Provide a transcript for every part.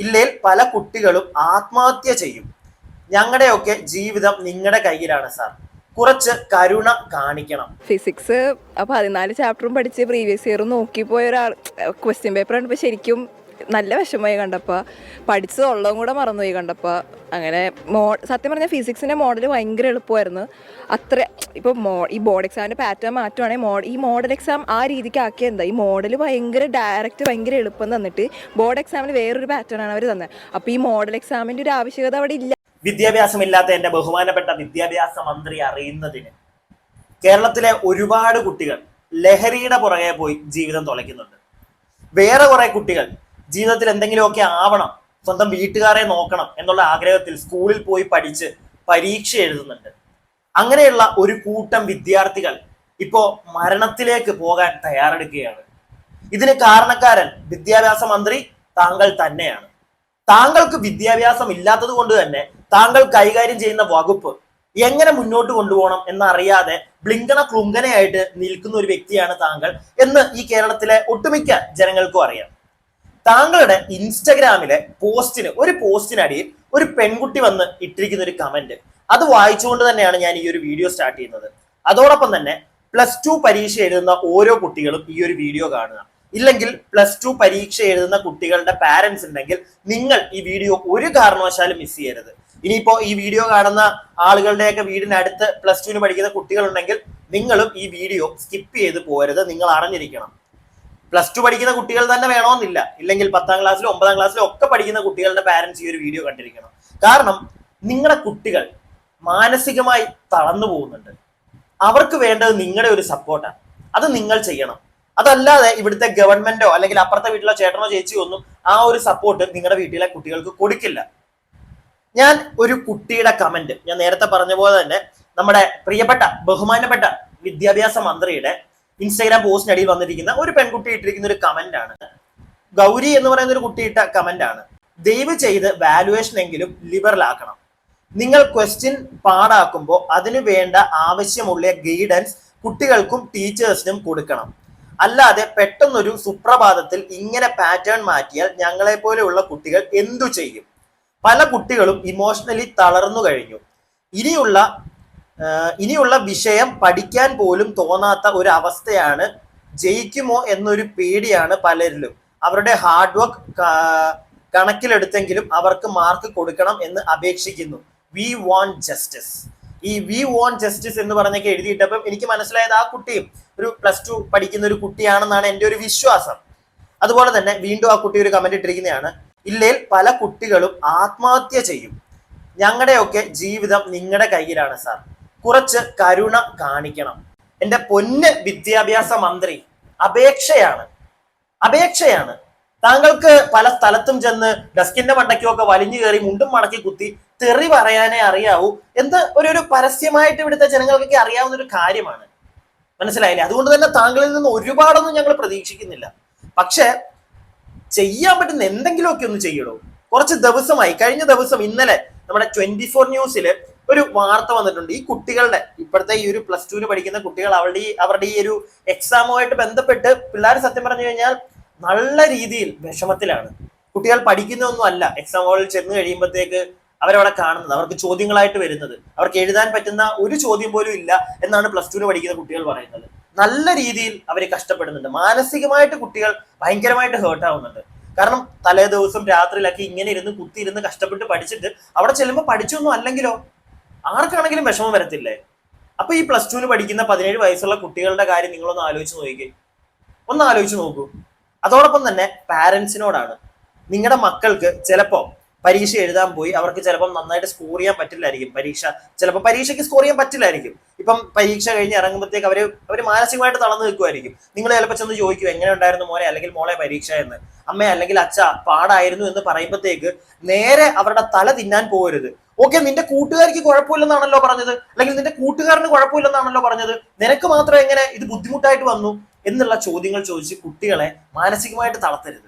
ഇല്ലേൽ പല കുട്ടികളും ആത്മഹത്യ ചെയ്യും. ഞങ്ങളുടെയൊക്കെ ജീവിതം നിങ്ങളുടെ കയ്യിലാണ് സാർ. കുറച്ച് കരുണ കാണിക്കണം. ഫിസിക്സ് 14 ചാപ്റ്ററും പഠിച്ച് പ്രീവിയസ് ഇയറും നോക്കിപ്പോയ ഒരാൾ ക്വസ്റ്റ്യൻ പേപ്പർ കണ്ടപ്പോൾ ശരിക്കും നല്ല വിഷമമായി കണ്ടപ്പോൾ, പഠിച്ചതുള്ളതും കൂടെ മറന്നുപോയി കണ്ടപ്പോൾ. അങ്ങനെ സത്യം പറഞ്ഞാൽ ഫിസിക്സിൻ്റെ മോഡൽ ഭയങ്കര എളുപ്പമായിരുന്നു. അത്ര ഇപ്പോൾ ഈ ബോർഡ് എക്സാമിൻ്റെ പാറ്റേൺ മാറ്റുവാണെങ്കിൽ ഈ മോഡൽ എക്സാം ആ രീതിക്ക് ആക്കിയത് എന്താ, ഈ മോഡൽ ഭയങ്കര ഡയറക്റ്റ് ഭയങ്കര എളുപ്പം തന്നിട്ട് ബോർഡ് എക്സാമിന് വേറൊരു പാറ്റേൺ ആണ് അവർ തന്നത്. അപ്പോൾ ഈ മോഡൽ എക്സാമിൻ്റെ ഒരു ആവശ്യകത അവിടെ ഇല്ല. വിദ്യാഭ്യാസമില്ലാത്ത എന്റെ ബഹുമാനപ്പെട്ട വിദ്യാഭ്യാസ മന്ത്രി അറിയുന്നതിന് കേരളത്തിലെ ഒരുപാട് കുട്ടികൾ ലഹരിയുടെ പുറകെ പോയി ജീവിതം തുലയ്ക്കുന്നുണ്ട്. വേറെ കുറെ കുട്ടികൾ ജീവിതത്തിൽ എന്തെങ്കിലുമൊക്കെ ആവണം, സ്വന്തം വീട്ടുകാരെ നോക്കണം എന്നുള്ള ആഗ്രഹത്തിൽ സ്കൂളിൽ പോയി പഠിച്ച് പരീക്ഷ എഴുതുന്നുണ്ട്. അങ്ങനെയുള്ള ഒരു കൂട്ടം വിദ്യാർത്ഥികൾ ഇപ്പോ മരണത്തിലേക്ക് പോകാൻ തയ്യാറെടുക്കുകയാണ്. ഇതിന് കാരണക്കാരൻ വിദ്യാഭ്യാസ മന്ത്രി താങ്കൾ തന്നെയാണ്. താങ്കൾക്ക് വിദ്യാഭ്യാസം ഇല്ലാത്തത് കൊണ്ട് തന്നെ താങ്കൾ കൈകാര്യം ചെയ്യുന്ന വകുപ്പ് എങ്ങനെ മുന്നോട്ട് കൊണ്ടുപോകണം എന്നറിയാതെ ബ്ലിങ്കണ ക്ലുങ്കനയായിട്ട് നിൽക്കുന്ന ഒരു വ്യക്തിയാണ് താങ്കൾ എന്ന് ഈ കേരളത്തിലെ ഒട്ടുമിക്ക ജനങ്ങൾക്കും അറിയാം. താങ്കളുടെ ഇൻസ്റ്റഗ്രാമിലെ ഒരു പോസ്റ്റിനടിയിൽ ഒരു പെൺകുട്ടി വന്ന് ഇട്ടിരിക്കുന്ന ഒരു കമന്റ്, അത് വായിച്ചുകൊണ്ട് തന്നെയാണ് ഞാൻ ഈ ഒരു വീഡിയോ സ്റ്റാർട്ട് ചെയ്യുന്നത്. അതോടൊപ്പം തന്നെ +2 പരീക്ഷ എഴുതുന്ന ഓരോ കുട്ടികളും ഈ ഒരു വീഡിയോ കാണുക. ഇല്ലെങ്കിൽ +2 പരീക്ഷ എഴുതുന്ന കുട്ടികളുടെ പാരന്റ്സ് ഉണ്ടെങ്കിൽ നിങ്ങൾ ഈ വീഡിയോ ഒരു കാരണവശാലും മിസ് ചെയ്യരുത്. ഇനിയിപ്പോ ഈ വീഡിയോ കാണുന്ന ആളുകളുടെയൊക്കെ വീടിനടുത്ത് +2 പഠിക്കുന്ന കുട്ടികളുണ്ടെങ്കിൽ നിങ്ങളും ഈ വീഡിയോ സ്കിപ്പ് ചെയ്ത് പോകരുത്. നിങ്ങൾ അറിഞ്ഞിരിക്കണം, +2 പഠിക്കുന്ന കുട്ടികൾ തന്നെ വേണമെന്നില്ല. ഇല്ലെങ്കിൽ 10ാം ക്ലാസ്സിലോ 9ാം ക്ലാസ്സിലോ ഒക്കെ പഠിക്കുന്ന കുട്ടികളുടെ പാരന്റ്സ് ഈ ഒരു വീഡിയോ കണ്ടിരിക്കണം. കാരണം നിങ്ങളുടെ കുട്ടികൾ മാനസികമായി തളർന്നു പോകുന്നുണ്ട്. അവർക്ക് വേണ്ടത് നിങ്ങളുടെ ഒരു സപ്പോർട്ടാണ്. അത് നിങ്ങൾ ചെയ്യണം. അതല്ലാതെ ഇവിടുത്തെ ഗവൺമെന്റോ അല്ലെങ്കിൽ അപ്പുറത്തെ വീട്ടിലെ ചേട്ടനോ ചേച്ചിയോ ഒന്നും ആ ഒരു സപ്പോർട്ട് നിങ്ങളുടെ വീട്ടിലെ കുട്ടികൾക്ക് കൊടുക്കില്ല. ഞാൻ ഒരു കുട്ടിയുടെ കമന്റ്, ഞാൻ നേരത്തെ പറഞ്ഞ പോലെ തന്നെ നമ്മുടെ പ്രിയപ്പെട്ട ബഹുമാനപ്പെട്ട വിദ്യാഭ്യാസ മന്ത്രിയുടെ ഇൻസ്റ്റാഗ്രാം പോസ്റ്റിനടിയിൽ വന്നിരിക്കുന്ന ഒരു പെൺകുട്ടി ഇട്ടിരിക്കുന്ന ഒരു കമന്റ് ആണ്. ഗൗരി എന്ന് പറയുന്ന ഒരു കുട്ടി ഇട്ട കമന്റ് ആണ്. ദയവ് ചെയ്ത് വാലുവേഷൻ എങ്കിലും ലിബറൽ ആക്കണം. നിങ്ങൾ ക്വസ്റ്റ്യൻ പാടാക്കുമ്പോൾ അതിനു വേണ്ട ആവശ്യമുള്ള ഗൈഡൻസ് കുട്ടികൾക്കും ടീച്ചേഴ്സിനും കൊടുക്കണം. അല്ലാതെ പെട്ടെന്നൊരു സുപ്രഭാതത്തിൽ ഇങ്ങനെ പാറ്റേൺ മാറ്റിയാൽ ഞങ്ങളെ പോലെയുള്ള കുട്ടികൾ എന്തു ചെയ്യും? പല കുട്ടികളും ഇമോഷണലി തളർന്നു കഴിഞ്ഞു. ഇനിയുള്ള വിഷയം പഠിക്കാൻ പോലും തോന്നാത്ത ഒരു അവസ്ഥയാണ്. ജയിക്കുമോ എന്നൊരു പേടിയാണ് പലരിലും. അവരുടെ ഹാർഡ് വർക്ക് കണക്കിലെടുത്തെങ്കിലും അവർക്ക് മാർക്ക് കൊടുക്കണം എന്ന് അപേക്ഷിക്കുന്നു. We want justice. ഈ വി വാണ്ട് ജസ്റ്റിസ് എന്ന് പറഞ്ഞൊക്കെ എഴുതിയിട്ടപ്പം എനിക്ക് മനസ്സിലായത് ആ കുട്ടിയും ഒരു +2 പഠിക്കുന്ന ഒരു കുട്ടിയാണെന്നാണ് എൻ്റെ ഒരു വിശ്വാസം. അതുപോലെ തന്നെ വീണ്ടും ആ കുട്ടി ഒരു കമന്റ് ഇട്ടിരിക്കുന്നതാണ്. ഇല്ലേൽ പല കുട്ടികളും ആത്മഹത്യ ചെയ്യും. ഞങ്ങളുടെയൊക്കെ ജീവിതം നിങ്ങളുടെ കയ്യിലാണ് സാർ. കുറച്ച് കരുണ കാണിക്കണം. എൻ്റെ പൊന്ന് വിദ്യാഭ്യാസ മന്ത്രി, അപേക്ഷയാണ്. താങ്കൾക്ക് പല സ്ഥലത്തും ചെന്ന് ഡെസ്കിന്റെ മണ്ടയ്ക്കുമൊക്കെ വലിഞ്ഞു കയറി മുണ്ടും മടക്കി കുത്തി തെറി പറയാനേ അറിയാവൂ എന്ന് ഒരു പരസ്യമായിട്ട് ഇവിടുത്തെ ജനങ്ങൾക്കൊക്കെ അറിയാവുന്ന ഒരു കാര്യമാണ്. മനസ്സിലായില്ലേ? അതുകൊണ്ട് തന്നെ താങ്കളിൽ നിന്ന് ഒരുപാടൊന്നും ഞങ്ങൾ പ്രതീക്ഷിക്കുന്നില്ല. പക്ഷെ ചെയ്യാൻ പറ്റുന്ന എന്തെങ്കിലുമൊക്കെ ഒന്ന് ചെയ്യണോ. കുറച്ച് ദിവസമായി, കഴിഞ്ഞ ദിവസം ഇന്നലെ നമ്മുടെ 24 ന്യൂസില് ഒരു വാർത്ത വന്നിട്ടുണ്ട്. ഈ കുട്ടികളുടെ ഇപ്പോഴത്തെ ഈ ഒരു +2 പഠിക്കുന്ന കുട്ടികൾ അവരുടെ ഈ ഒരു എക്സാമുമായിട്ട് ബന്ധപ്പെട്ട് പിള്ളേർ സത്യം പറഞ്ഞു കഴിഞ്ഞാൽ നല്ല രീതിയിൽ വിഷമത്തിലാണ്. കുട്ടികൾ പഠിക്കുന്നൊന്നും അല്ല എക്സാം ഹാളിൽ ചെന്ന് കഴിയുമ്പോഴത്തേക്ക് അവരവിടെ കാണുന്നത്, അവർക്ക് ചോദ്യങ്ങളായിട്ട് വരുന്നത്. അവർക്ക് എഴുതാൻ പറ്റുന്ന ഒരു ചോദ്യം പോലും ഇല്ല എന്നാണ് +2 പഠിക്കുന്ന കുട്ടികൾ പറയുന്നത്. നല്ല രീതിയിൽ അവർ കഷ്ടപ്പെടുന്നുണ്ട്. മാനസികമായിട്ട് കുട്ടികൾ ഭയങ്കരമായിട്ട് ഹേർട്ട് ആവുന്നുണ്ട്. കാരണം തലേ ദിവസം രാത്രിയിലൊക്കെ ഇങ്ങനെ കുത്തിയിരുന്ന് കഷ്ടപ്പെട്ട് പഠിച്ചിട്ട് അവിടെ ചെല്ലുമ്പോൾ പഠിച്ചൊന്നും അല്ലെങ്കിലോ ആർക്കാണെങ്കിലും വിഷമം വരത്തില്ലേ? അപ്പൊ ഈ +2 പഠിക്കുന്ന 17 വയസ്സുള്ള കുട്ടികളുടെ കാര്യം നിങ്ങളൊന്ന് ആലോചിച്ച് നോക്കൂ. അതോടൊപ്പം തന്നെ പാരന്റ്സിനോടാണ്. നിങ്ങളുടെ മക്കൾക്ക് ചിലപ്പോ പരീക്ഷ എഴുതാൻ പോയി അവർക്ക് ചിലപ്പോൾ നന്നായിട്ട് സ്കോർ ചെയ്യാൻ പറ്റില്ലായിരിക്കും. പരീക്ഷയ്ക്ക് സ്കോർ ചെയ്യാൻ പറ്റില്ലായിരിക്കും. ഇപ്പം പരീക്ഷ കഴിഞ്ഞ് ഇറങ്ങുമ്പോഴത്തേക്ക് അവര് മാനസികമായിട്ട് തളർന്നു നിൽക്കുമായിരിക്കും. നിങ്ങൾ ചിലപ്പോൾ ചെന്ന് ചോദിക്കും, എങ്ങനെ ഉണ്ടായിരുന്നു മോനെ അല്ലെങ്കിൽ മോളെ പരീക്ഷ എന്ന്. അമ്മ അല്ലെങ്കിൽ അച്ഛ പാടായിരുന്നു എന്ന് പറയുമ്പോഴത്തേക്ക് നേരെ അവരുടെ തല തിന്നാൻ പോകരുത്. ഓക്കെ, നിന്റെ കൂട്ടുകാർക്ക് കുഴപ്പമില്ലെന്നാണല്ലോ പറഞ്ഞത്, അല്ലെങ്കിൽ നിന്റെ കൂട്ടുകാരന് കുഴപ്പമില്ലെന്നാണല്ലോ പറഞ്ഞത്, നിനക്ക് മാത്രം എങ്ങനെ ഇത് ബുദ്ധിമുട്ടായിട്ട് വന്നു എന്നുള്ള ചോദ്യങ്ങൾ ചോദിച്ച് കുട്ടികളെ മാനസികമായിട്ട് തളർത്തരുത്.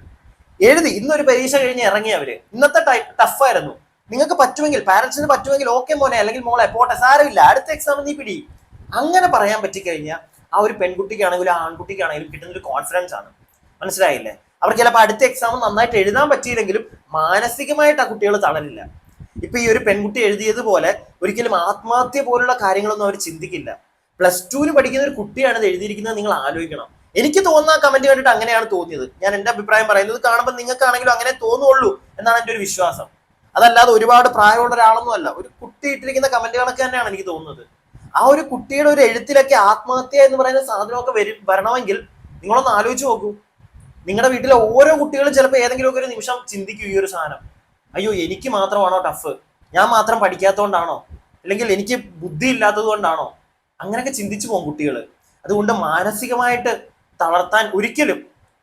ഇന്നൊരു പരീക്ഷ കഴിഞ്ഞ് ഇറങ്ങിയവര് ഇന്നത്തെ ടഫായിരുന്നു. നിങ്ങൾക്ക് പറ്റുമെങ്കിൽ, പാരന്റ്സിന് പറ്റുമെങ്കിൽ ഓക്കെ മോനെ അല്ലെങ്കിൽ മോളെ പോട്ടെ, സാരമില്ല, അടുത്ത എക്സാം നീ പിടി. അങ്ങനെ പറയാൻ പറ്റിക്കഴിഞ്ഞാൽ ആ ഒരു പെൺകുട്ടിക്കാണെങ്കിലും ആൺകുട്ടിക്കാണെങ്കിലും കിട്ടുന്ന ഒരു കോൺഫിഡൻസ് ആണ്. മനസ്സിലായില്ലേ? അവർക്ക് ചിലപ്പോൾ അടുത്ത എക്സാം നന്നായിട്ട് എഴുതാൻ പറ്റിയില്ലെങ്കിലും മാനസികമായിട്ട് ആ കുട്ടികൾ തളരില്ല. ഇപ്പൊ ഈ ഒരു പെൺകുട്ടി എഴുതിയതുപോലെ ഒരിക്കലും ആത്മഹത്യ പോലുള്ള കാര്യങ്ങളൊന്നും അവർ ചിന്തിക്കില്ല. +2 പഠിക്കുന്ന ഒരു കുട്ടിയാണ് ഇത് എഴുതിയിരിക്കുന്നത്, നിങ്ങൾ ആലോചിക്കണം. എനിക്ക് തോന്നുന്ന കമന്റ് കണ്ടിട്ട് അങ്ങനെയാണ് തോന്നിയത്. ഞാൻ എന്റെ അഭിപ്രായം പറയുന്നത്, കാണുമ്പോൾ നിങ്ങൾക്കാണെങ്കിലും അങ്ങനെ തോന്നുള്ളൂ എന്നാണ് എന്റെ ഒരു വിശ്വാസം. അതല്ലാതെ ഒരുപാട് പ്രായമുള്ള ഒരാളൊന്നും അല്ല. ഒരു കുട്ടി ഇട്ടിരിക്കുന്ന കമന്റുകളൊക്കെ തന്നെയാണ് എനിക്ക് തോന്നുന്നത്. ആ ഒരു കുട്ടിയുടെ ഒരു എഴുത്തിലൊക്കെ ആത്മഹത്യ എന്ന് പറയുന്ന സാധനമൊക്കെ വരണമെങ്കിൽ നിങ്ങളൊന്ന് ആലോചിച്ച് നോക്കൂ. നിങ്ങളുടെ വീട്ടിലെ ഓരോ കുട്ടികളും ചിലപ്പോൾ ഏതെങ്കിലുമൊക്കെ ഒരു നിമിഷം ചിന്തിക്കും ഈ ഒരു സാധനം, അയ്യോ എനിക്ക് മാത്രമാണോ ടഫ്, ഞാൻ മാത്രം പഠിക്കാത്തതുകൊണ്ടാണോ, അല്ലെങ്കിൽ എനിക്ക് ബുദ്ധി ഇല്ലാത്തത് കൊണ്ടാണോ, അങ്ങനെയൊക്കെ ചിന്തിച്ചു പോകും കുട്ടികൾ. അതുകൊണ്ട് മാനസികമായിട്ട് തളർത്താൻ ഒരിക്കലും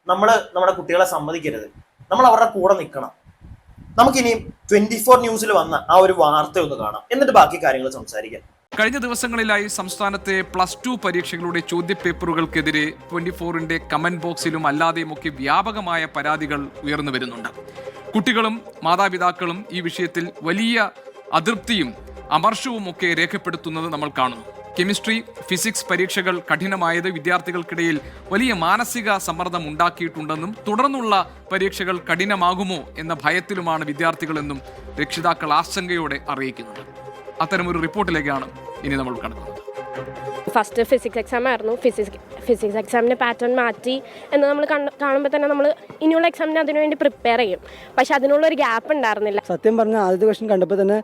നമ്മുടെ കുട്ടികളെ സമ്മതിക്കരുത്. നമ്മൾ അവരുടെ കൂടെ നിൽക്കണം. നമുക്കിനി 24 ന്യൂസിൽ വന്ന ആ ഒരു വാർത്ത ഒന്ന് കാണാം, എന്നിട്ട് ബാക്കി കാര്യങ്ങൾ സംസാരിക്കാം. കഴിഞ്ഞ ദിവസങ്ങളിലായി സംസ്ഥാനത്തെ +2 പരീക്ഷകളുടെ ചോദ്യപേപ്പറുകൾക്കെതിരെ 24ന്റെ കമന്റ് ബോക്സിലും അല്ലാതെയുമൊക്കെ വ്യാപകമായ പരാതികൾ ഉയർന്നു വരുന്നുണ്ട്. കുട്ടികളും മാതാപിതാക്കളും ഈ വിഷയത്തിൽ വലിയ അതൃപ്തിയും അമർഷവും ഒക്കെ രേഖപ്പെടുത്തുന്നത് നമ്മൾ കാണുന്നു. കെമിസ്ട്രി, ഫിസിക്സ് പരീക്ഷകൾ കഠിനമായത് വിദ്യാർത്ഥികൾക്കിടയിൽ വലിയ മാനസിക സമ്മർദ്ദം ഉണ്ടാക്കിയിട്ടുണ്ടെന്നും തുടർന്നുള്ള പരീക്ഷകൾ കഠിനമാകുമോ എന്ന ഭയത്തിലുമാണ് വിദ്യാർത്ഥികളെന്നും രക്ഷിതാക്കൾ ആശങ്കയോടെ അറിയിക്കുന്നത്. അത്തരമൊരു റിപ്പോർട്ടിലേക്കാണ് ഇനി നമ്മൾ കടക്കുന്നത്. ഫസ്റ്റ് ഫിസിക്സ് എക്സാം ആയിരുന്നു. ഫിസിക്സ് എക്സാമിൻ്റെ പാറ്റേൺ മാറ്റി എന്ന് നമ്മൾ കാണുമ്പോൾ തന്നെ നമ്മൾ ഇനിയുള്ള എക്സാമിന് അതിനുവേണ്ടി പ്രിപ്പയർ ചെയ്യും. പക്ഷെ അതിനുള്ളൊരു ഗ്യാപ്പ് ഉണ്ടായിരുന്നില്ല. സത്യം പറഞ്ഞാൽ ആദ്യത്തെ ക്വസ്റ്റ്യൻ കണ്ടപ്പോൾ തന്നെ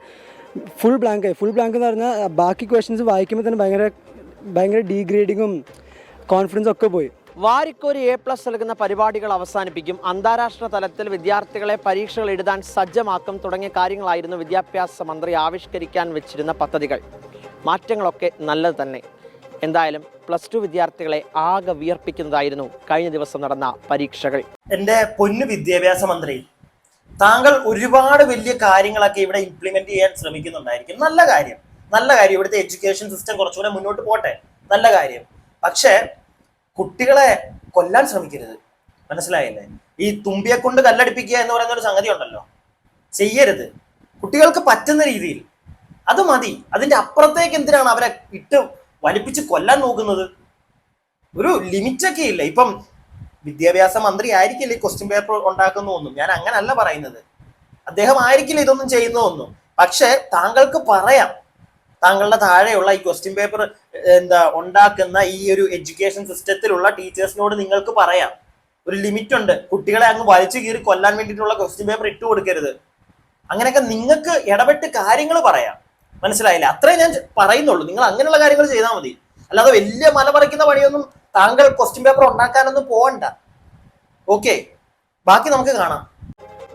ഫുൾ ബ്ലാങ്ക് എന്ന് പറഞ്ഞാൽ ബാക്കി ക്വസ്റ്റ്യൻസ് വായിക്കുമ്പോൾ തന്നെ ഭയങ്കര ഡീഗ്രേഡിങ്ങും കോൺഫിഡൻസും ഒക്കെ പോയി. വാരിക്കോരി A+ നൽകുന്ന പരിപാടികൾ അവസാനിപ്പിക്കും, അന്താരാഷ്ട്ര തലത്തിൽ വിദ്യാർത്ഥികളെ പരീക്ഷകൾ എഴുതാൻ സജ്ജമാക്കും തുടങ്ങിയ കാര്യങ്ങളായിരുന്നു വിദ്യാഭ്യാസ മന്ത്രി ആവിഷ്കരിക്കാൻ വെച്ചിരുന്ന പദ്ധതികൾ. മാറ്റങ്ങളൊക്കെ നല്ലത് തന്നെ. എന്തായാലും +2 വിദ്യാർത്ഥികളെ ആകെ വിയർപ്പിക്കുന്നതായിരുന്നു കഴിഞ്ഞ ദിവസം നടന്ന പരീക്ഷകൾ. എന്റെ പൊന്നു വിദ്യാഭ്യാസ മന്ത്രി, താങ്കൾ ഒരുപാട് വലിയ കാര്യങ്ങളൊക്കെ ഇവിടെ ഇംപ്ലിമെന്റ് ചെയ്യാൻ ശ്രമിക്കുന്നുണ്ടായിരിക്കും. നല്ല കാര്യം. ഇവിടുത്തെ എഡ്യൂക്കേഷൻ സിസ്റ്റം കുറച്ചുകൂടെ മുന്നോട്ട് പോട്ടെ, നല്ല കാര്യം. പക്ഷേ കുട്ടികളെ കൊല്ലാൻ ശ്രമിക്കരുത്, മനസ്സിലായില്ലേ? ഈ തുമ്പിയെ കൊണ്ട് കല്ലടിപ്പിക്കുക എന്ന് പറയുന്ന ഒരു സംഗതി ഉണ്ടല്ലോ, ചെയ്യരുത്. കുട്ടികൾക്ക് പറ്റുന്ന രീതിയിൽ അത് മതി. അതിന്റെ അപ്പുറത്തേക്ക് എന്തിനാണ് അവരെ ഇട്ട് വലിപ്പിച്ച് കൊല്ലാൻ നോക്കുന്നത്? ഒരു ലിമിറ്റൊക്കെ ഇല്ല. ഇപ്പം വിദ്യാഭ്യാസ മന്ത്രി ആയിരിക്കില്ല ഈ ക്വസ്റ്റ്യൻ പേപ്പർ ഉണ്ടാക്കുന്നതൊന്നും, ഞാൻ അങ്ങനല്ല പറയുന്നത്. അദ്ദേഹം ആയിരിക്കില്ല ഇതൊന്നും ചെയ്യുന്നതൊന്നും. പക്ഷെ താങ്കൾക്ക് പറയാം, താങ്കളുടെ താഴെയുള്ള ഈ ക്വസ്റ്റ്യൻ പേപ്പർ ഉണ്ടാക്കുന്ന ഈ ഒരു എഡ്യൂക്കേഷൻ സിസ്റ്റത്തിലുള്ള ടീച്ചേഴ്സിനോട് നിങ്ങൾക്ക് പറയാം, ഒരു ലിമിറ്റ് ഉണ്ട്, കുട്ടികളെ അങ്ങ് വലിച്ചു കീറി കൊല്ലാൻ വേണ്ടിയിട്ടുള്ള ക്വസ്റ്റ്യൻ പേപ്പർ ഇട്ട് കൊടുക്കരുത്. അങ്ങനെയൊക്കെ നിങ്ങൾക്ക് ഇടപെട്ട് കാര്യങ്ങൾ പറയാം, മനസ്സിലായില്ലേ? അത്രേ ഞാൻ പറയുന്നുള്ളൂ. നിങ്ങൾ അങ്ങനെയുള്ള കാര്യങ്ങൾ ചെയ്താൽ മതി. അല്ലാതെ വലിയ മല പറിക്കുന്ന പണിയൊന്നും താങ്കൾ ക്വസ്റ്റ്യൻ പേപ്പർ ഉണ്ടാക്കാനൊന്നും പോകണ്ട. ഓക്കെ, ബാക്കി നമുക്ക് കാണാം.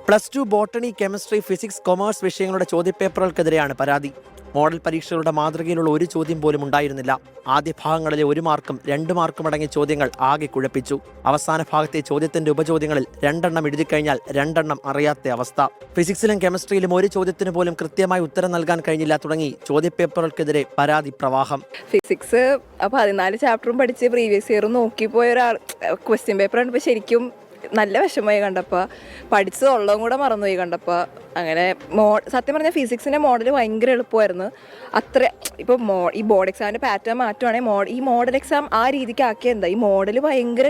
+2 ബോട്ടണി, കെമിസ്ട്രി, ഫിസിക്സ്, കൊമേഴ്സ് വിഷയങ്ങളുടെ ചോദ്യപേപ്പറുകൾക്കെതിരെയാണ് പരാതി. മോഡൽ പരീക്ഷകളുടെ മാതൃകയിലുള്ള ഒരു ചോദ്യം പോലും ഉണ്ടായിരുന്നില്ല. ആദ്യ ഭാഗങ്ങളിലെ 1 മാർക്കും 2 മാർക്കും അടങ്ങിയ ചോദ്യങ്ങൾ ആകെ കുഴപ്പിച്ചു. അവസാന ഭാഗത്തെ ചോദ്യത്തിന്റെ ഉപചോദ്യങ്ങളിൽ 2 എണ്ണം എഴുതി കഴിഞ്ഞാൽ 2 എണ്ണം അറിയാത്ത അവസ്ഥ. ഫിസിക്സിലും കെമിസ്ട്രിയിലും ഒരു ചോദ്യത്തിന് പോലും കൃത്യമായി ഉത്തരം നൽകാൻ കഴിഞ്ഞില്ല തുടങ്ങി ചോദ്യപേപ്പറുകൾക്കെതിരെ പരാതി പ്രവാഹം. ഫിസിക്സ് 14 ചാപ്റ്ററും പഠിച്ച് പ്രീവിയസ് ഇയറും നോക്കിപ്പോയ ഒരാൾ ക്വസ്റ്റ്യൻ പേപ്പർ കണ്ടപ്പോൾ ശരിക്കും നല്ല വിഷമമായി കണ്ടപ്പോൾ, പഠിച്ചതുള്ളതും കൂടെ മറന്നുപോയി കണ്ടപ്പോൾ. അങ്ങനെ സത്യം പറഞ്ഞാൽ ഫിസിക്സിൻ്റെ മോഡൽ ഭയങ്കര എളുപ്പമായിരുന്നു. അത്ര ഇപ്പോൾ ഈ ബോർഡ് എക്സാമിൻ്റെ പാറ്റേൺ മാറ്റുവാണെങ്കിൽ ഈ മോഡൽ എക്സാം ആ രീതിക്ക് ആക്കിയ എന്താ, ഈ മോഡൽ ഭയങ്കര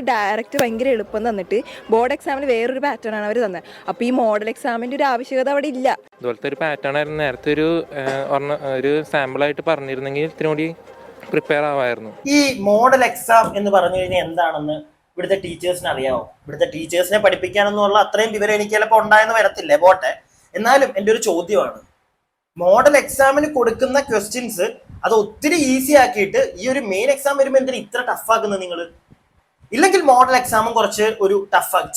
എളുപ്പം തന്നിട്ട് ബോർഡ് എക്സാമിൽ വേറൊരു പാറ്റേൺ ആണ് അവർ തന്നെ. അപ്പോൾ ഈ മോഡൽ എക്സാമിൻ്റെ ഒരു ആവശ്യകത അവിടെ ഇല്ല. ഇതുപോലത്തെ ഒരു പാറ്റേൺ ആയിരുന്നു നേരത്തെ ഒരു സാമ്പിളായിട്ട് പറഞ്ഞിരുന്നെങ്കിൽ ഇത്തിരി പ്രിപ്പയർ ആവായിരുന്നു. ഈ മോഡൽ എക്സാം എന്ന് പറഞ്ഞു കഴിഞ്ഞാൽ എന്താണെന്ന് ഇവിടുത്തെ ടീച്ചേഴ്സിന് അറിയാമോ? ഇവിടുത്തെ ടീച്ചേഴ്സിനെ പഠിപ്പിക്കാനൊന്നുള്ള അത്രയും വിവരം എനിക്ക് ചിലപ്പോൾ ഉണ്ടായെന്ന് വരത്തില്ലേ, പോട്ടെ. എന്നാലും എൻ്റെ ഒരു ചോദ്യമാണ്, മോഡൽ എക്സാമിന് കൊടുക്കുന്ന ക്വസ്റ്റ്യൻസ് അത് ഒത്തിരി ഈസി ആക്കിയിട്ട് ഈ ഒരു മെയിൻ എക്സാം വരുമ്പോൾ എന്തിനാ ഇത്ര ടഫാക്കുന്നത് നിങ്ങൾ? ഇല്ലെങ്കിൽ മോഡൽ എക്സാമും കുറച്ച് ഒരു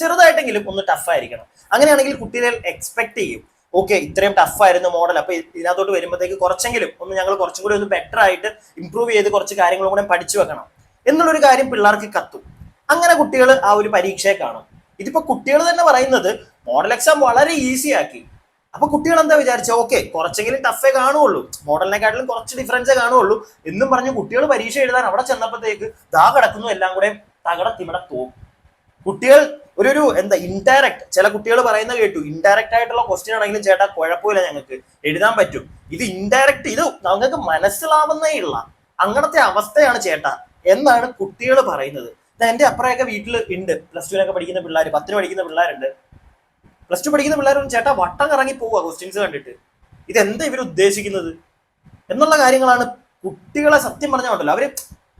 ചെറുതായിട്ടെങ്കിലും ഒന്ന് ടഫായിരിക്കണം. അങ്ങനെയാണെങ്കിൽ കുട്ടികൾ എക്സ്പെക്ട് ചെയ്യും, ഓക്കെ ഇത്രയും ടഫായിരുന്നു മോഡൽ, അപ്പൊ ഇതിനകത്തോട്ട് വരുമ്പോഴത്തേക്ക് കുറച്ചെങ്കിലും ഞങ്ങൾ കുറച്ചും കൂടി ഒന്ന് ബെറ്റർ ആയിട്ട് ഇമ്പ്രൂവ് ചെയ്ത് കുറച്ച് കാര്യങ്ങളും കൂടെ പഠിച്ചു വെക്കണം എന്നുള്ളൊരു കാര്യം പിള്ളേർക്ക് കത്തും. അങ്ങനെ കുട്ടികൾ ആ ഒരു പരീക്ഷയെ കാണും. ഇതിപ്പോ കുട്ടികൾ തന്നെ പറയുന്നത് മോഡൽ എക്സാം വളരെ ഈസി ആക്കി. അപ്പൊ കുട്ടികൾ എന്താ വിചാരിച്ച, ഓക്കെ കുറച്ചെങ്കിലും ടഫേ കാണുള്ളൂ, മോഡലിനെക്കാട്ടിലും കുറച്ച് ഡിഫറൻസേ കാണുള്ളൂ എന്നും പറഞ്ഞ് കുട്ടികൾ പരീക്ഷ എഴുതാൻ അവിടെ ചെന്നപ്പോഴത്തേക്ക് ദാ കിടക്കുന്നു എല്ലാം കൂടെ തകടത്തിവിടെ തോന്നും. കുട്ടികൾ ഒരു ഇൻഡയറക്റ്റ്, ചില കുട്ടികൾ പറയുന്ന കേട്ടു, ഇൻഡയറക്റ്റ് ആയിട്ടുള്ള ക്വസ്റ്റ്യൻ ആണെങ്കിലും ചേട്ടാ കുഴപ്പമില്ല ഞങ്ങൾക്ക് എഴുതാൻ പറ്റും, ഇത് ഇൻഡയറക്റ്റ്, ഇത് ഞങ്ങൾക്ക് മനസ്സിലാവുന്നേ ഉള്ള അങ്ങനത്തെ അവസ്ഥയാണ് ചേട്ടാ എന്നാണ് കുട്ടികൾ പറയുന്നത്. എൻ്റെ അപ്പുറമൊക്കെ വീട്ടിൽ ഉണ്ട് +2 പഠിക്കുന്ന പിള്ളേർ, 10 പഠിക്കുന്ന പിള്ളേരുണ്ട്. +2 പഠിക്കുന്ന പിള്ളേരും ചേട്ടാ വട്ടം കറങ്ങി പോവുക ക്വസ്റ്റ്യൻസ് കണ്ടിട്ട്. ഇതെന്താ ഇവർ ഉദ്ദേശിക്കുന്നത് എന്നുള്ള കാര്യങ്ങളാണ് കുട്ടികളെ സത്യം പറഞ്ഞുണ്ടല്ലോ. അവര്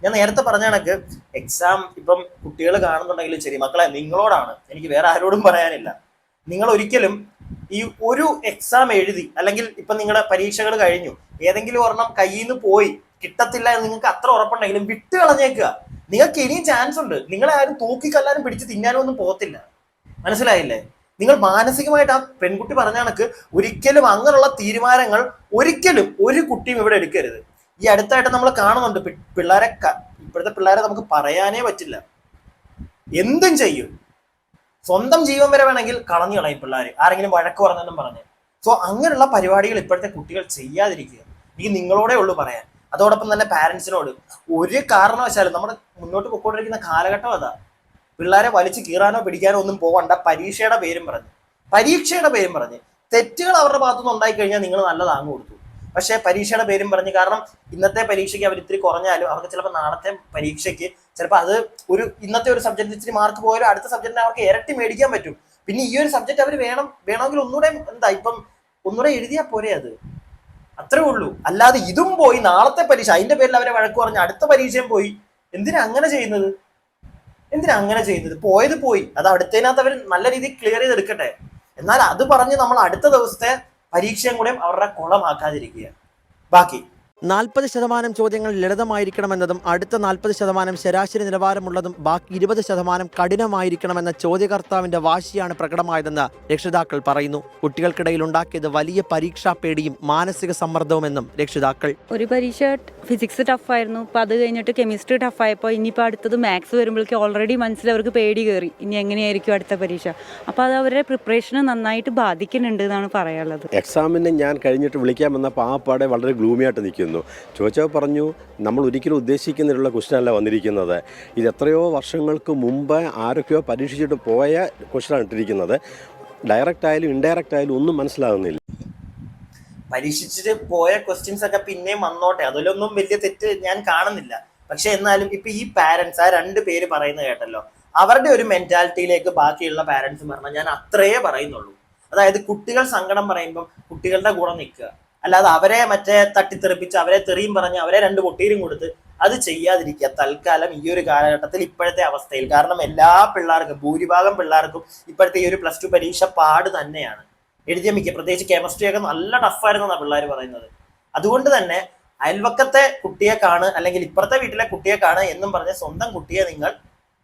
ഞാൻ നേരത്തെ പറഞ്ഞ കണക്ക് എക്സാം ഇപ്പം കുട്ടികൾ കാണുന്നുണ്ടെങ്കിലും ശരി, മക്കളെ നിങ്ങളോടാണ്, എനിക്ക് വേറെ ആരോടും പറയാനില്ല. നിങ്ങൾ ഒരിക്കലും ഈ ഒരു എക്സാം എഴുതി അല്ലെങ്കിൽ ഇപ്പം നിങ്ങളുടെ പരീക്ഷകൾ കഴിഞ്ഞു, ഏതെങ്കിലും ഒരെണ്ണം കയ്യിൽ നിന്ന് പോയി കിട്ടത്തില്ല എന്ന് നിങ്ങൾക്ക് അത്ര ഉറപ്പുണ്ടെങ്കിലും വിട്ട് കളഞ്ഞേക്കുക. നിങ്ങൾക്ക് ഇനിയും ചാൻസ് ഉണ്ട്. നിങ്ങളെ ആരും തൂക്കിക്കല്ലാനും പിടിച്ച് തിന്നാനും ഒന്നും പോകത്തില്ല. മനസ്സിലായില്ലേ? നിങ്ങൾ മാനസികമായിട്ട് ആ പെൺകുട്ടി പറഞ്ഞ കണക്ക് ഒരിക്കലും അങ്ങനെയുള്ള തീരുമാനങ്ങൾ ഒരിക്കലും ഒരു കുട്ടിയും ഇവിടെ എടുക്കരുത്. ഈ അടുത്തായിട്ട് നമ്മൾ കാണുന്നുണ്ട് പിള്ളേരെ, ഇപ്പോഴത്തെ പിള്ളേരെ നമുക്ക് പറയാനേ പറ്റില്ല, എന്തും ചെയ്യും. സ്വന്തം ജീവൻ വരെ വേണമെങ്കിൽ കളഞ്ഞു കളയും പിള്ളേർ, ആരെങ്കിലും വഴക്ക് പറഞ്ഞെന്നും പറഞ്ഞ്. സോ അങ്ങനെയുള്ള പരിപാടികൾ ഇപ്പോഴത്തെ കുട്ടികൾ ചെയ്യാതിരിക്കുക. എനിക്ക് നിങ്ങളോടേ ഉള്ളൂ പറയാൻ. അതോടൊപ്പം തന്നെ പാരന്റ്സിനോട് ഒരു കാരണവശാലും നമ്മുടെ മുന്നോട്ട് പൊയ്ക്കൊണ്ടിരിക്കുന്ന കാലഘട്ടം അതാ. പിള്ളേരെ വലിച്ചു കീറാനോ പിടിക്കാനോ ഒന്നും പോകണ്ട. പരീക്ഷയുടെ പേരും പറഞ്ഞ് തെറ്റുകൾ അവരുടെ ഭാഗത്തുനിന്ന് ഉണ്ടായി കഴിഞ്ഞാൽ നിങ്ങൾ നല്ല താങ്ങ് കൊടുത്തു. പക്ഷേ പരീക്ഷയുടെ പേരും പറഞ്ഞ്, കാരണം ഇന്നത്തെ പരീക്ഷയ്ക്ക് അവർ ഇത്തിരി കുറഞ്ഞാലും അവർക്ക് ചിലപ്പോൾ നാളത്തെ പരീക്ഷയ്ക്ക് ചിലപ്പോൾ അത് ഇന്നത്തെ ഒരു സബ്ജക്റ്റ് ഇച്ചിരി മാർക്ക് പോയാലും അടുത്ത സബ്ജക്റ്റിന് അവർക്ക് ഇരട്ടി മേടിക്കാൻ പറ്റും. പിന്നെ ഈ ഒരു സബ്ജക്റ്റ് അവർ വേണമെങ്കിൽ ഒന്നുകൂടെ ഒന്നുകൂടെ എഴുതിയാൽ പോരെ, അത് അത്രേ ഉള്ളൂ. അല്ലാതെ ഇതും പോയി നാളത്തെ പരീക്ഷ അതിന്റെ പേരിൽ അവരെ വഴക്ക് പറഞ്ഞ് അടുത്ത പരീക്ഷയും പോയി. എന്തിനാ അങ്ങനെ ചെയ്യുന്നത്? പോയത് പോയി, അത് അടുത്തതിനകത്ത് അവർ നല്ല രീതിയിൽ ക്ലിയർ ചെയ്തെടുക്കട്ടെ. എന്നാൽ അത് പറഞ്ഞ് നമ്മൾ അടുത്ത ദിവസത്തെ പരീക്ഷയും കൂടെ അവരുടെ കുളമാക്കാതിരിക്കുക. ബാക്കി 40% ചോദ്യങ്ങൾ ലളിതമായിരിക്കണമെന്നതും അടുത്ത 40% ശരാശരി നിലവാരമുള്ളതും ബാക്കി 20% കഠിനമായിരിക്കണമെന്ന ചോദ്യകർത്താവിന്റെ വാശിയാണ് പ്രകടമായതെന്ന് രക്ഷിതാക്കൾ പറയുന്നു. കുട്ടികൾക്കിടയിൽ ഉണ്ടാക്കിയത് വലിയ പരീക്ഷാ പേടിയും മാനസിക സമ്മർദ്ദവുമെന്നും രക്ഷിതാക്കൾ. ഒരു പരീക്ഷ ഫിസിക്സ് ടഫായിരുന്നു, അപ്പോൾ അത് കഴിഞ്ഞിട്ട് കെമിസ്ട്രി ടഫായപ്പോൾ ഇനിയിപ്പോൾ അടുത്തത് മാത്സ് വരുമ്പോഴേക്കും ഓൾറെഡി മനസ്സിൽ അവർക്ക് പേടി കയറി, ഇനി എങ്ങനെയായിരിക്കും അടുത്ത പരീക്ഷ. അപ്പോൾ അത് അവരുടെ പ്രിപ്പറേഷന് നന്നായിട്ട് ബാധിക്കുന്നുണ്ട് എന്നാണ് പറയാനുള്ളത്. എക്സാമിന് ഞാൻ കഴിഞ്ഞിട്ട് വിളിക്കാൻ വന്നപ്പോൾ ആ പാടെ വളരെ ഗ്ലൂമിയായിട്ട് നിൽക്കുന്നു. ചോദിച്ചപ്പോൾ പറഞ്ഞു, നമ്മൾ ഒരിക്കലും ഉദ്ദേശിക്കുന്നതിലുള്ള ക്വസ്റ്റ്യനല്ല വന്നിരിക്കുന്നത്, ഇത് എത്രയോ വർഷങ്ങൾക്ക് മുമ്പ് ആരൊക്കെയോ പരീക്ഷിച്ചിട്ട് പോയ ക്വസ്റ്റ്യനാണ് ഇട്ടിരിക്കുന്നത്. ഡയറക്റ്റ് ആയാലും ഇൻഡയറക്റ്റ് ആയാലും ഒന്നും മനസ്സിലാകുന്നില്ല. പരീക്ഷിച്ചിട്ട് പോയ ക്വസ്റ്റ്യൻസ് ഒക്കെ പിന്നെയും വന്നോട്ടെ, അതിലൊന്നും വലിയ തെറ്റ് ഞാൻ കാണുന്നില്ല. പക്ഷെ എന്നാലും ഇപ്പൊ ഈ പാരന്റ്സ് ആ 2 പേര് പറയുന്നത് കേട്ടല്ലോ, അവരുടെ ഒരു മെന്റാലിറ്റിയിലേക്ക് ബാക്കിയുള്ള പാരന്റ്സ് പറഞ്ഞാൽ ഞാൻ അത്രയേ പറയുന്നുള്ളൂ. അതായത് കുട്ടികൾ സങ്കടം പറയുമ്പോൾ കുട്ടികളുടെ കൂടെ നിൽക്കുക, അല്ലാതെ അവരെ തട്ടിത്തെറിപ്പിച്ച് അവരെ തെറിയും പറഞ്ഞ് അവരെ 2 പൊട്ടീരും കൊടുത്ത് അത് ചെയ്യാതിരിക്കുക തൽക്കാലം ഈ ഒരു കാലഘട്ടത്തിൽ, ഇപ്പോഴത്തെ അവസ്ഥയിൽ. കാരണം എല്ലാ പിള്ളേർക്കും, ഭൂരിഭാഗം പിള്ളേർക്കും ഇപ്പോഴത്തെ ഈ ഒരു +2 പരീക്ഷ പാട് തന്നെയാണ്. എഴുതിയ പ്രത്യേകിച്ച് കെമിസ്ട്രി ഒക്കെ നല്ല ടഫായിരുന്നാണ് പിള്ളേർ പറയുന്നത്. അതുകൊണ്ട് തന്നെ അയൽവക്കത്തെ കുട്ടിയെ കാണ് അല്ലെങ്കിൽ ഇപ്പുറത്തെ വീട്ടിലെ കുട്ടിയെ കാണ് എന്നും പറഞ്ഞ് സ്വന്തം കുട്ടിയെ നിങ്ങൾ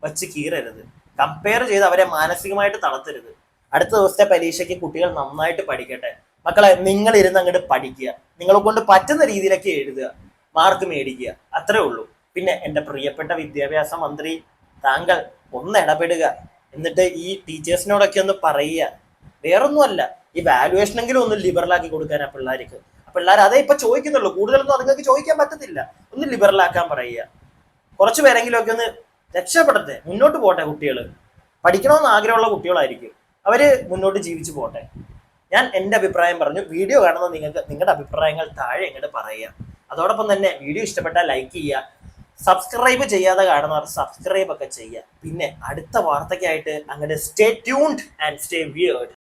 വച്ച് കീറരുത്. കമ്പയർ ചെയ്ത് അവരെ മാനസികമായിട്ട് തളർത്തരുത്. അടുത്ത ദിവസത്തെ പരീക്ഷയ്ക്ക് കുട്ടികൾ നന്നായിട്ട് പഠിക്കട്ടെ. മക്കളെ, നിങ്ങൾ ഇരുന്ന് അങ്ങോട്ട് പഠിക്കുക, നിങ്ങളെ കൊണ്ട് പറ്റുന്ന രീതിയിലൊക്കെ എഴുതുക, മാർക്ക് മേടിക്കുക, അത്രേ ഉള്ളൂ. പിന്നെ എൻ്റെ പ്രിയപ്പെട്ട വിദ്യാഭ്യാസ മന്ത്രി, താങ്കൾ ഒന്ന് ഇടപെടുക, എന്നിട്ട് ഈ ടീച്ചേഴ്സിനോടൊക്കെ ഒന്ന് പറയുക. വേറൊന്നുമല്ല, ഈ വാല്യുവേഷനെങ്കിലും ഒന്ന് ലിബറലാക്കി കൊടുക്കാൻ ആ പിള്ളേർക്ക്. ആ പിള്ളേർ അതേ ഇപ്പൊ ചോദിക്കുന്നുള്ളൂ, കൂടുതലൊന്നും അതുങ്ങൾക്ക് ചോദിക്കാൻ പറ്റത്തില്ല. ഒന്ന് ലിബറലാക്കാൻ പറയുക. കുറച്ചു പേരെങ്കിലും ഒക്കെ ഒന്ന് രക്ഷപ്പെടട്ടെ, മുന്നോട്ട് പോട്ടെ. കുട്ടികൾ പഠിക്കണമെന്ന് ആഗ്രഹമുള്ള കുട്ടികളായിരിക്കും, അവര് മുന്നോട്ട് ജീവിച്ചു പോട്ടെ. ഞാൻ എൻ്റെ അഭിപ്രായം പറഞ്ഞു. വീഡിയോ കാണുന്ന നിങ്ങൾക്ക് നിങ്ങളുടെ അഭിപ്രായങ്ങൾ താഴെ ഇങ്ങോട്ട് പറയുക. അതോടൊപ്പം തന്നെ വീഡിയോ ഇഷ്ടപ്പെട്ടാൽ ലൈക്ക് ചെയ്യുക, സബ്സ്ക്രൈബ് ചെയ്യാതെ കാണുന്നവർ സബ്സ്ക്രൈബ് ഒക്കെ ചെയ്യുക. പിന്നെ അടുത്ത വാർത്തയ്ക്കായിട്ട് അങ്ങോട്ട് stay tuned and stay weird.